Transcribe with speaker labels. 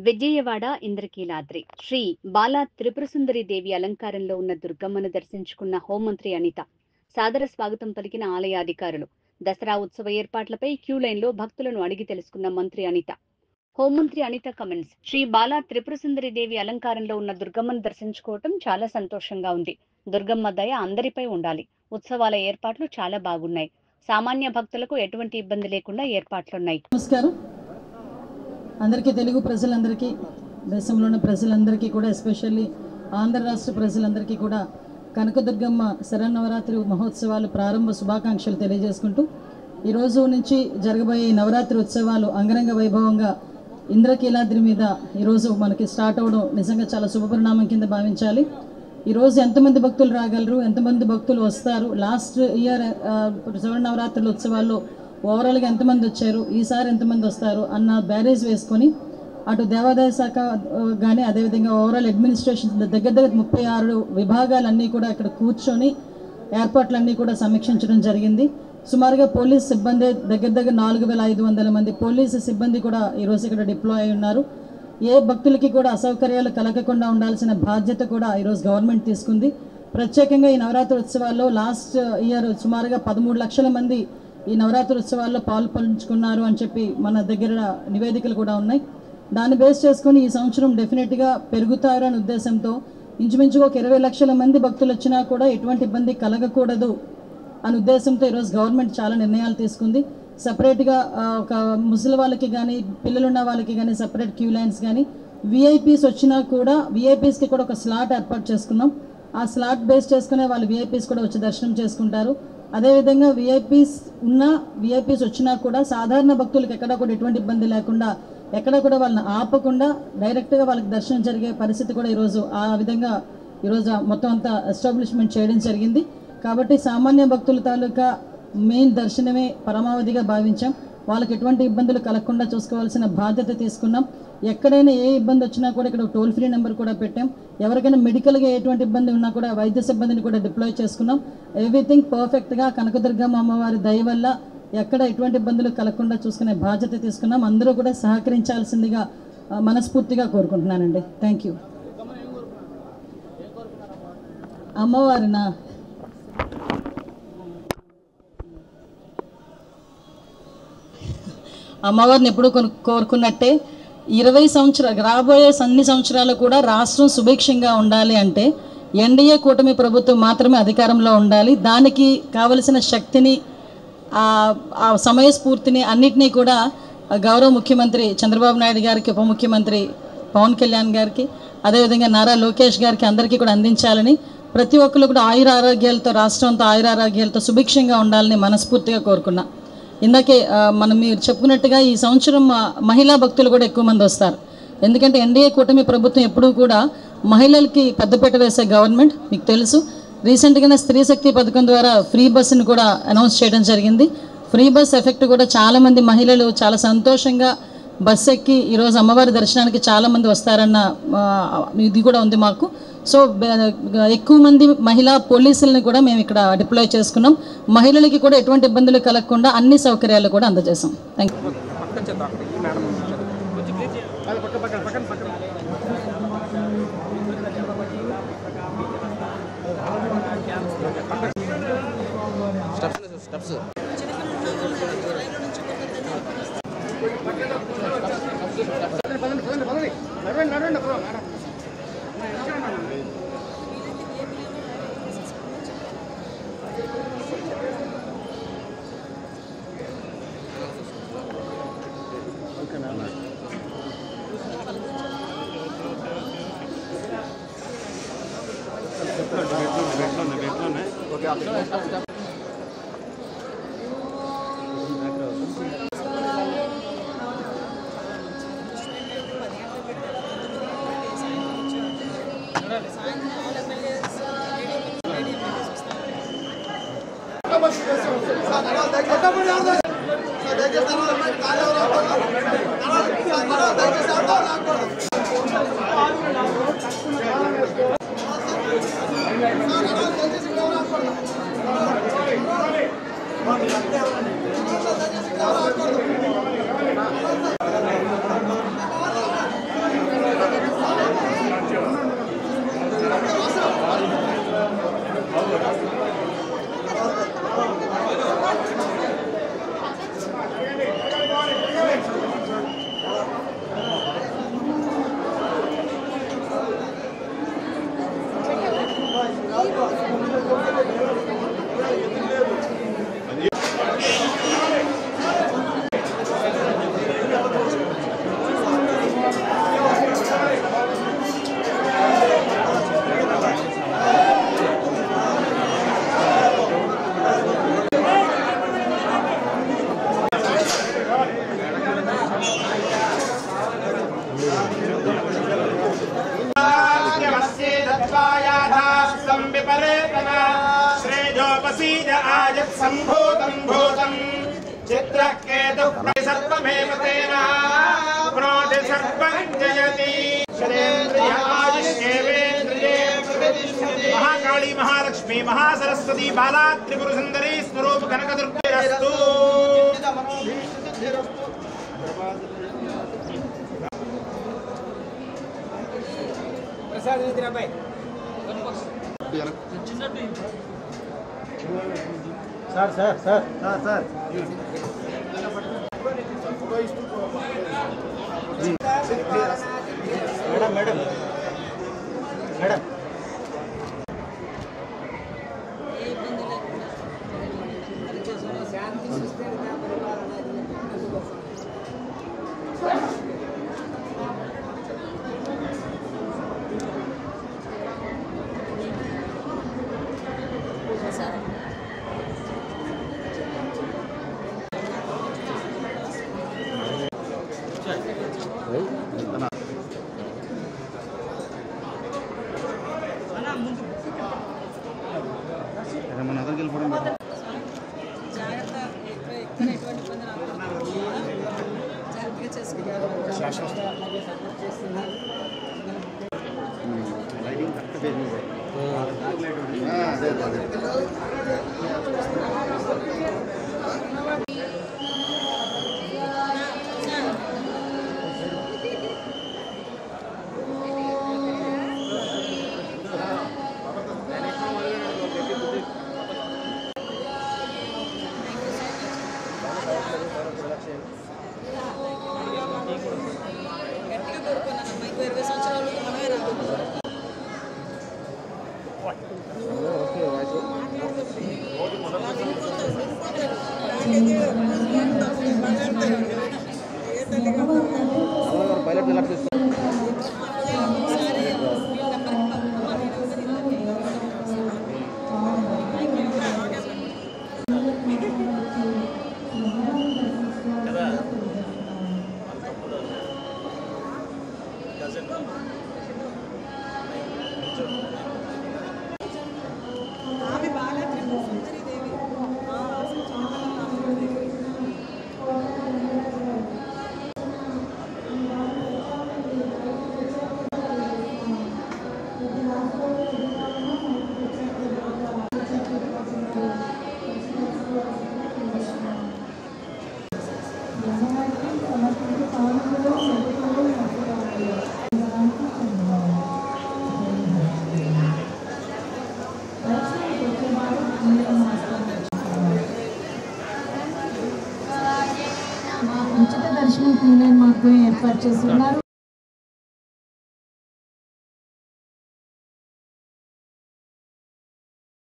Speaker 1: విజయవాడ ఇంద్రకీలాద్రి శ్రీ బాలా త్రిపురసుందరి దేవి అలంకారంలో ఉన్న దుర్గమ్మను దర్శించుకున్న హోంమంత్రి అనిత సాదర స్వాగతం పలికిన ఆలయ అధికారులు. దసరా ఉత్సవ ఏర్పాట్లపై క్యూ లైన్లో భక్తులను అడిగి తెలుసుకున్న మంత్రి అనిత. హోంమంత్రి అనిత కమెంట్స్. శ్రీ బాలా త్రిపురసుందరి దేవి అలంకారంలో ఉన్న దుర్గమ్మను దర్శించుకోవటం చాలా సంతోషంగా ఉంది. దుర్గమ్మ దయ అందరిపై ఉండాలి. ఉత్సవాల ఏర్పాట్లు చాలా బాగున్నాయి. సామాన్య భక్తులకు ఎటువంటి ఇబ్బంది లేకుండా ఏర్పాట్లున్నాయి.
Speaker 2: నమస్కారం అందరికీ, తెలుగు ప్రజలందరికీ, దేశంలోని ప్రజలందరికీ కూడా, ఎస్పెషల్లీ ఆంధ్ర రాష్ట్ర ప్రజలందరికీ కూడా కనకదుర్గమ్మ శరన్నవరాత్రి మహోత్సవాలు ప్రారంభ శుభాకాంక్షలు తెలియజేసుకుంటూ, ఈరోజు నుంచి జరగబోయే నవరాత్రి ఉత్సవాలు అంగరంగ వైభవంగా ఇంద్రకీలాద్రి మీద ఈరోజు మనకి స్టార్ట్ అవ్వడం నిజంగా చాలా శుభపరిణామం కింద భావించాలి. ఈరోజు ఎంతమంది భక్తులు రాగలరు, ఎంతమంది భక్తులు వస్తారు, లాస్ట్ ఇయర్ శరన్నవరాత్రుల ఉత్సవాల్లో ఓవరాల్గా ఎంతమంది వచ్చారు, ఈసారి ఎంతమంది వస్తారు అన్న బ్యారేజ్ వేసుకొని అటు దేవాదాయ శాఖ కానీ అదేవిధంగా ఓవరాల్ అడ్మినిస్ట్రేషన్ దగ్గర 36 విభాగాలన్నీ కూడా ఇక్కడ కూర్చొని ఏర్పాట్లన్నీ కూడా సమీక్షించడం జరిగింది. సుమారుగా పోలీస్ సిబ్బంది దగ్గర 4500 మంది పోలీసు సిబ్బంది కూడా ఈరోజు ఇక్కడ డిప్లాయ్ అయి ఉన్నారు. ఏ భక్తులకి కూడా అసౌకర్యాలు కలగకుండా ఉండాల్సిన బాధ్యత కూడా ఈరోజు గవర్నమెంట్ తీసుకుంది. ప్రత్యేకంగా ఈ నవరాత్రి ఉత్సవాల్లో లాస్ట్ ఇయర్ సుమారుగా 13 లక్షల మంది ఈ నవరాత్రి ఉత్సవాల్లో పాల్పంచుకున్నారు అని చెప్పి మన దగ్గర నివేదికలు కూడా ఉన్నాయి. దాన్ని బేస్ చేసుకొని ఈ సంవత్సరం డెఫినెట్గా పెరుగుతారు అనే ఉద్దేశంతో ఇంచుమించుగా ఒక 20 లక్షల మంది భక్తులు వచ్చినా కూడా ఎటువంటి ఇబ్బంది కలగకూడదు అనే ఉద్దేశంతో ఈరోజు గవర్నమెంట్ చాలా నిర్ణయాలు తీసుకుంది. సపరేట్గా ఒక ముసలి వాళ్ళకి కానీ పిల్లలున్న వాళ్ళకి కానీ సపరేట్ క్యూ లైన్స్ కానీ, విఐపీస్ వచ్చినా కూడా విఐపీస్కి కూడా ఒక స్లాట్ ఏర్పాటు చేసుకున్నాం. ఆ స్లాట్ బేస్ చేసుకునే వాళ్ళు విఐపీస్ కూడా వచ్చి దర్శనం చేసుకుంటారు. అదేవిధంగా విఐపీస్ వచ్చినా కూడా సాధారణ భక్తులకు ఎక్కడ కూడా ఎటువంటి ఇబ్బంది లేకుండా, ఎక్కడ కూడా వాళ్ళని ఆపకుండా డైరెక్ట్గా వాళ్ళకి దర్శనం జరిగే పరిస్థితి కూడా ఈరోజు ఆ విధంగా ఈరోజు మొత్తం అంతా ఎస్టాబ్లిష్మెంట్ చేయడం జరిగింది. కాబట్టి సామాన్య భక్తుల తాలూకా మెయిన్ దర్శనమే పరమావధిగా భావించాం. వాళ్ళకి ఎటువంటి ఇబ్బందులు కలగకుండా చూసుకోవాల్సిన బాధ్యత తీసుకున్నాం. ఎక్కడైనా ఏ ఇబ్బంది వచ్చినా కూడా ఇక్కడ టోల్ ఫ్రీ నెంబర్ కూడా పెట్టాం. ఎవరికైనా మెడికల్గా ఎటువంటి ఇబ్బంది ఉన్నా కూడా వైద్య సిబ్బందిని కూడా డిప్లాయ్ చేసుకున్నాం. ఎవ్రీథింగ్ పర్ఫెక్ట్గా కనకదుర్గమ్మ అమ్మవారి దయ వల్ల ఎక్కడ ఎటువంటి ఇబ్బందులు కలగకుండా చూసుకునే బాధ్యత తీసుకున్నాం. అందరూ కూడా సహకరించాల్సిందిగా మనస్ఫూర్తిగా కోరుకుంటున్నానండి. Thank you. అమ్మవారినా అమ్మవారిని ఎప్పుడు కోరుకున్నట్టే 20 సంవత్సరాలు రాబోయే అన్ని సంవత్సరాలు కూడా రాష్ట్రం సుభిక్షంగా ఉండాలి అంటే ఎన్డీఏ కూటమి ప్రభుత్వం మాత్రమే అధికారంలో ఉండాలి. దానికి కావలసిన శక్తిని, ఆ సమయస్ఫూర్తిని అన్నిటినీ కూడా గౌరవ ముఖ్యమంత్రి చంద్రబాబు నాయుడు గారికి, ఉప ముఖ్యమంత్రి పవన్ కళ్యాణ్ గారికి, అదేవిధంగా నారా లోకేష్ గారికి అందరికీ కూడా అందించాలని, ప్రతి ఒక్కరు కూడా ఆయురారోగ్యాలతో, రాష్ట్రంతో ఆయురారోగ్యాలతో సుభిక్షంగా ఉండాలని మనస్ఫూర్తిగా కోరుకున్నా. ఇందాకే మీరు చెప్పుకున్నట్టుగా ఈ సంవత్సరం మహిళా భక్తులు కూడా ఎక్కువ మంది వస్తారు. ఎందుకంటే ఎన్డీఏ కూటమి ప్రభుత్వం ఎప్పుడూ కూడా మహిళలకి పెద్దపీట వేసే గవర్నమెంట్. మీకు తెలుసు, రీసెంట్గానే స్త్రీ శక్తి పథకం ద్వారా ఫ్రీ బస్సును కూడా అనౌన్స్ చేయడం జరిగింది. ఫ్రీ బస్ ఎఫెక్ట్ కూడా చాలామంది మహిళలు చాలా సంతోషంగా బస్సు ఎక్కి ఈరోజు అమ్మవారి దర్శనానికి చాలామంది వస్తారన్న ఇది కూడా ఉంది మాకు. సో ఎక్కువ మంది మహిళా పోలీసులను కూడా మేము ఇక్కడ డిప్లాయ్ చేసుకున్నాం. మహిళలకి కూడా ఎటువంటి ఇబ్బందులు కలగకుండా అన్ని సౌకర్యాలు కూడా అందజేసాం. Thank you.
Speaker 3: बीज आयत् सम्भूतं भूतं चित्रः केतुः सर्वमेव तेन प्रोति सर्वं जयति महाकाली महालक्ष्मी महासरस्वती बाला त्रिपुर सुंदरी स्वरूप कनकदुर्गेरस्तु प्रसाद भाई sir sir sir sir madam madam madam
Speaker 4: ఉచిత దర్శనం మాకు ఏర్పాటు చేస్తున్నారు.